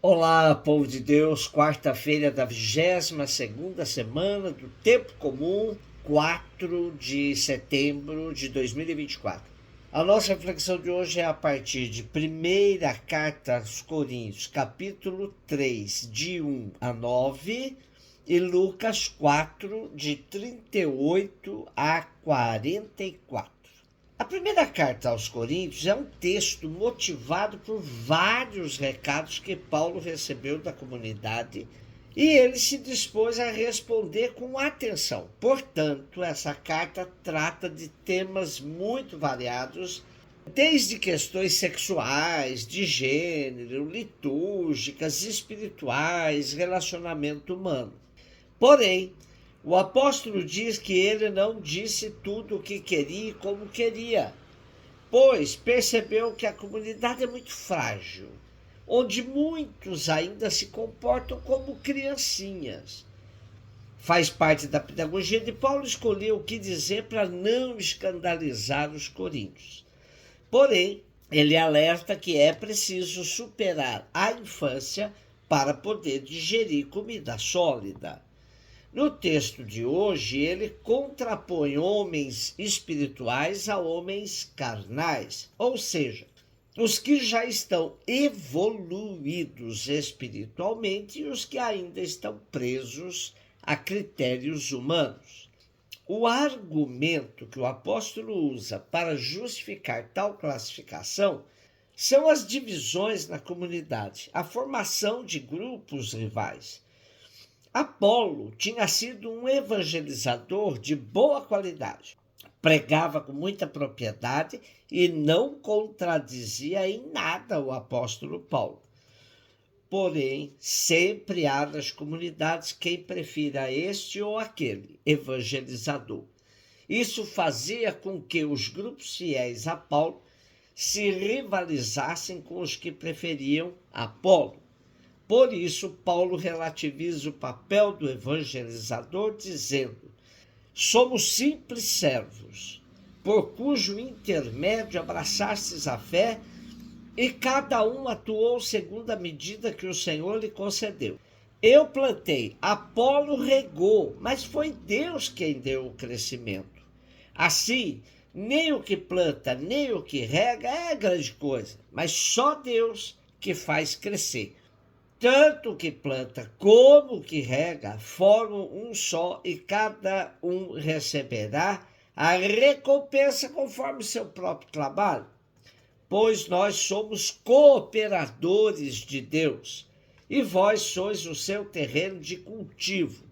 Olá, povo de Deus, quarta-feira da 22ª semana do Tempo Comum, 4 de setembro de 2024. A nossa reflexão de hoje é a partir de 1ª Carta aos Coríntios, capítulo 3, de 1 a 9, e Lucas 4, de 38 a 44. A 1ª Carta aos Coríntios é um texto motivado por vários recados que Paulo recebeu da comunidade e ele se dispôs a responder com atenção. Portanto, essa carta trata de temas muito variados, desde questões sexuais, de gênero, litúrgicas, espirituais, relacionamento humano. Porém, o apóstolo diz que ele não disse tudo o que queria e como queria, pois percebeu que a comunidade é muito frágil, onde muitos ainda se comportam como criancinhas. Faz parte da pedagogia de Paulo escolher o que dizer para não escandalizar os coríntios. Porém, ele alerta que é preciso superar a infância para poder digerir comida sólida. No texto de hoje, ele contrapõe homens espirituais a homens carnais, ou seja, os que já estão evoluídos espiritualmente e os que ainda estão presos a critérios humanos. O argumento que o apóstolo usa para justificar tal classificação são as divisões na comunidade, a formação de grupos rivais. Apolo tinha sido um evangelizador de boa qualidade. Pregava com muita propriedade e não contradizia em nada o apóstolo Paulo. Porém, sempre há nas comunidades quem prefira este ou aquele evangelizador. Isso fazia com que os grupos fiéis a Paulo se rivalizassem com os que preferiam Apolo. Por isso, Paulo relativiza o papel do evangelizador, dizendo: somos simples servos, por cujo intermédio abraçastes a fé, e cada um atuou segundo a medida que o Senhor lhe concedeu. Eu plantei, Apolo regou, mas foi Deus quem deu o crescimento. Assim, nem o que planta, nem o que rega é grande coisa, mas só Deus que faz crescer. Tanto o que planta como o que rega formam um só, e cada um receberá a recompensa conforme seu próprio trabalho. Pois nós somos cooperadores de Deus, e vós sois o seu terreno de cultivo,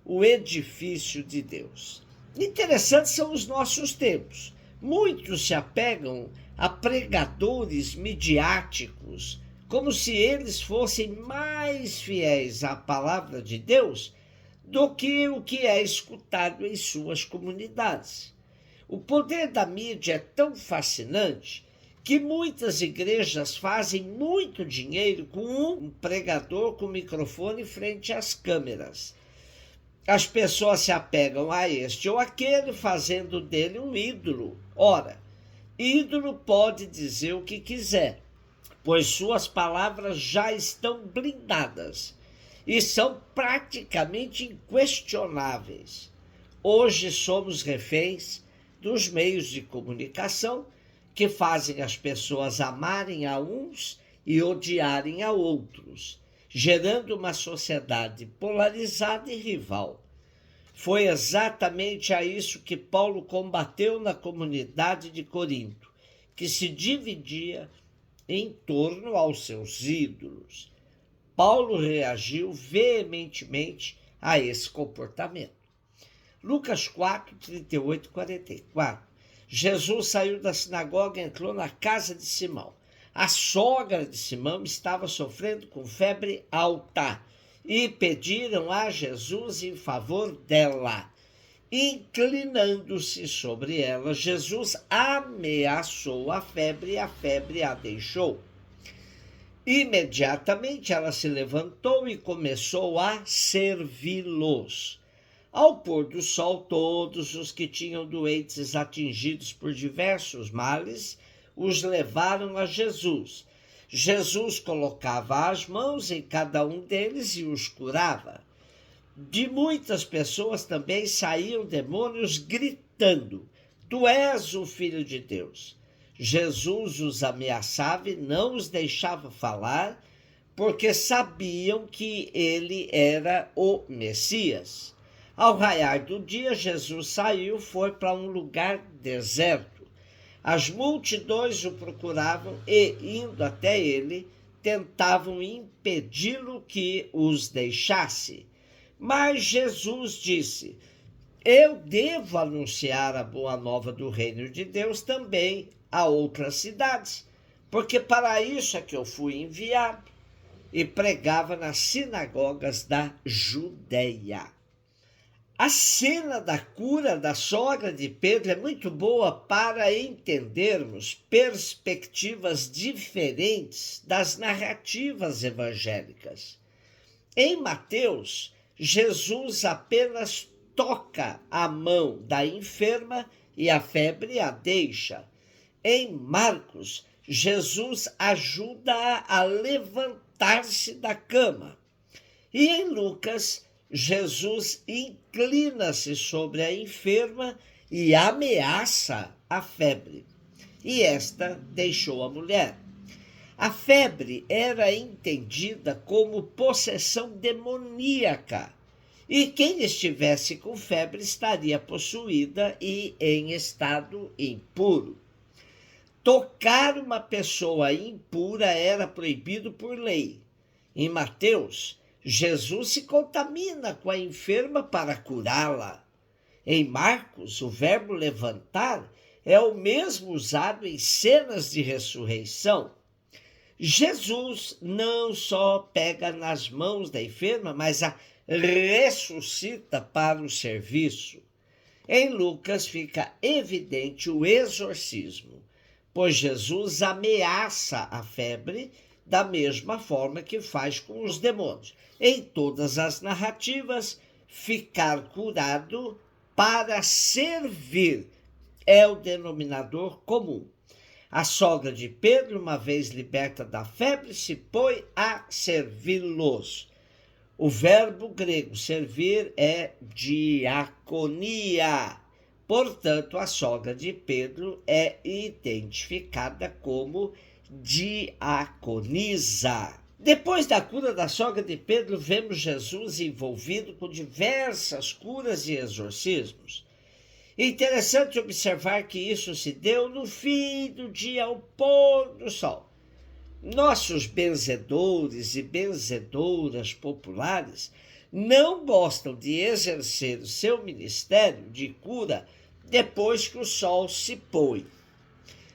o edifício de Deus. Interessantes são os nossos tempos. Muitos se apegam a pregadores midiáticos, como se eles fossem mais fiéis à palavra de Deus do que o que é escutado em suas comunidades. O poder da mídia é tão fascinante que muitas igrejas fazem muito dinheiro com um pregador com microfone frente às câmeras. As pessoas se apegam a este ou aquele, fazendo dele um ídolo. Ora, ídolo pode dizer o que quiser, pois suas palavras já estão blindadas e são praticamente inquestionáveis. Hoje somos reféns dos meios de comunicação que fazem as pessoas amarem a uns e odiarem a outros, gerando uma sociedade polarizada e rival. Foi exatamente a isso que Paulo combateu na comunidade de Corinto, que se dividia em torno aos seus ídolos. Paulo reagiu veementemente a esse comportamento. Lucas 4, 38 e 44. Jesus saiu da sinagoga e entrou na casa de Simão. A sogra de Simão estava sofrendo com febre alta e pediram a Jesus em favor dela. Inclinando-se sobre ela, Jesus ameaçou a febre e a febre a deixou. Imediatamente ela se levantou e começou a servi-los. Ao pôr do sol, todos os que tinham doentes atingidos por diversos males os levaram a Jesus. Jesus colocava as mãos em cada um deles e os curava. De muitas pessoas também saíam demônios gritando: Tu és o Filho de Deus. Jesus os ameaçava e não os deixava falar, porque sabiam que ele era o Messias. Ao raiar do dia, Jesus saiu, foi para um lugar deserto. As multidões o procuravam e, indo até ele, tentavam impedi-lo que os deixasse. Mas Jesus disse: Eu devo anunciar a boa nova do reino de Deus também a outras cidades, porque para isso é que eu fui enviado. E pregava nas sinagogas da Judeia. A cena da cura da sogra de Pedro é muito boa para entendermos perspectivas diferentes das narrativas evangélicas. Em Mateus, Jesus apenas toca a mão da enferma e a febre a deixa. Em Marcos, Jesus ajuda-a a levantar-se da cama. E em Lucas, Jesus inclina-se sobre a enferma e ameaça a febre. E esta deixou a mulher. A febre era entendida como possessão demoníaca, e quem estivesse com febre estaria possuída e em estado impuro. Tocar uma pessoa impura era proibido por lei. Em Mateus, Jesus se contamina com a enferma para curá-la. Em Marcos, o verbo levantar é o mesmo usado em cenas de ressurreição. Jesus não só pega nas mãos da enferma, mas a ressuscita para o serviço. Em Lucas fica evidente o exorcismo, pois Jesus ameaça a febre da mesma forma que faz com os demônios. Em todas as narrativas, ficar curado para servir é o denominador comum. A sogra de Pedro, uma vez liberta da febre, se põe a servi-los. O verbo grego servir é diaconia. Portanto, a sogra de Pedro é identificada como diaconisa. Depois da cura da sogra de Pedro, vemos Jesus envolvido com diversas curas e exorcismos. É interessante observar que isso se deu no fim do dia, ao pôr do sol. Nossos benzedores e benzedoras populares não gostam de exercer o seu ministério de cura depois que o sol se põe.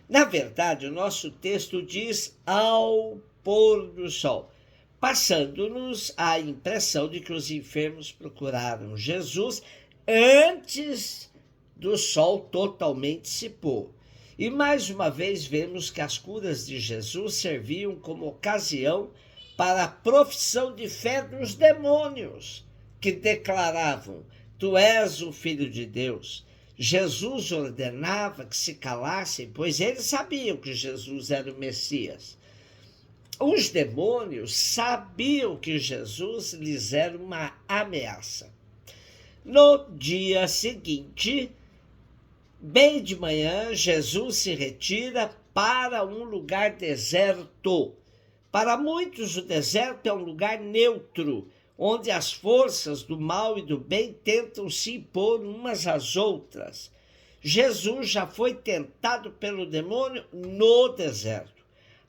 Na verdade, o nosso texto diz ao pôr do sol, passando-nos a impressão de que os enfermos procuraram Jesus antes do sol totalmente se pôr. E mais uma vez vemos que as curas de Jesus serviam como ocasião para a profissão de fé dos demônios, que declaravam: Tu és o Filho de Deus. Jesus ordenava que se calassem, pois eles sabiam que Jesus era o Messias. Os demônios sabiam que Jesus lhes era uma ameaça. No dia seguinte, bem de manhã, Jesus se retira para um lugar deserto. Para muitos, o deserto é um lugar neutro, onde as forças do mal e do bem tentam se impor umas às outras. Jesus já foi tentado pelo demônio no deserto.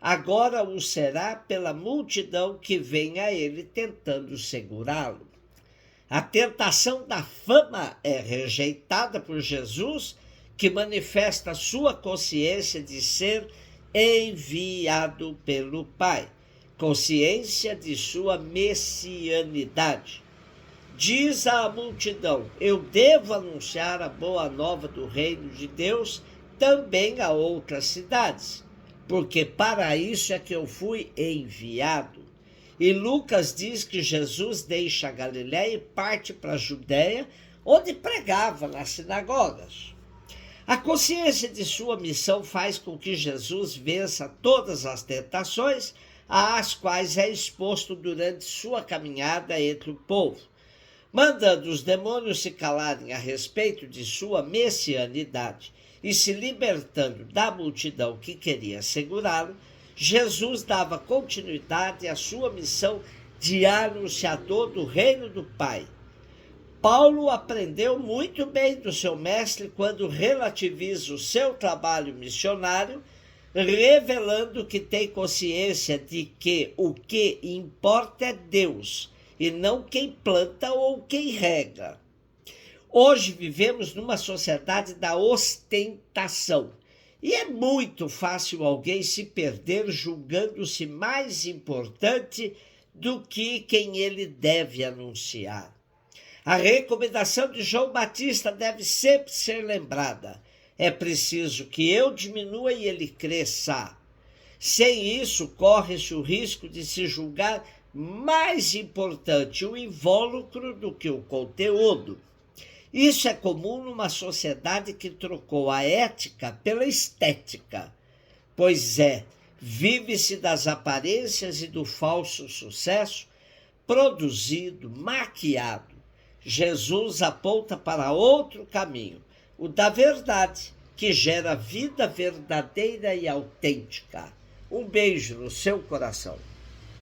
Agora o será pela multidão que vem a ele tentando segurá-lo. A tentação da fama é rejeitada por Jesus, que manifesta sua consciência de ser enviado pelo Pai, consciência de sua messianidade. Diz à multidão: Eu devo anunciar a boa nova do reino de Deus também a outras cidades, porque para isso é que eu fui enviado. E Lucas diz que Jesus deixa a Galiléia e parte para a Judéia, onde pregava nas sinagogas. A consciência de sua missão faz com que Jesus vença todas as tentações às quais é exposto durante sua caminhada entre o povo, mandando os demônios se calarem a respeito de sua messianidade e se libertando da multidão que queria segurá-lo. Jesus dava continuidade à sua missão de anunciador do reino do Pai. Paulo aprendeu muito bem do seu mestre quando relativiza o seu trabalho missionário, revelando que tem consciência de que o que importa é Deus, e não quem planta ou quem rega. Hoje vivemos numa sociedade da ostentação, e é muito fácil alguém se perder julgando-se mais importante do que quem ele deve anunciar. A recomendação de João Batista deve sempre ser lembrada. É preciso que eu diminua e ele cresça. Sem isso, corre-se o risco de se julgar mais importante o invólucro do que o conteúdo. Isso é comum numa sociedade que trocou a ética pela estética. Pois vive-se das aparências e do falso sucesso, produzido, maquiado. Jesus aponta para outro caminho, o da verdade, que gera vida verdadeira e autêntica. Um beijo no seu coração.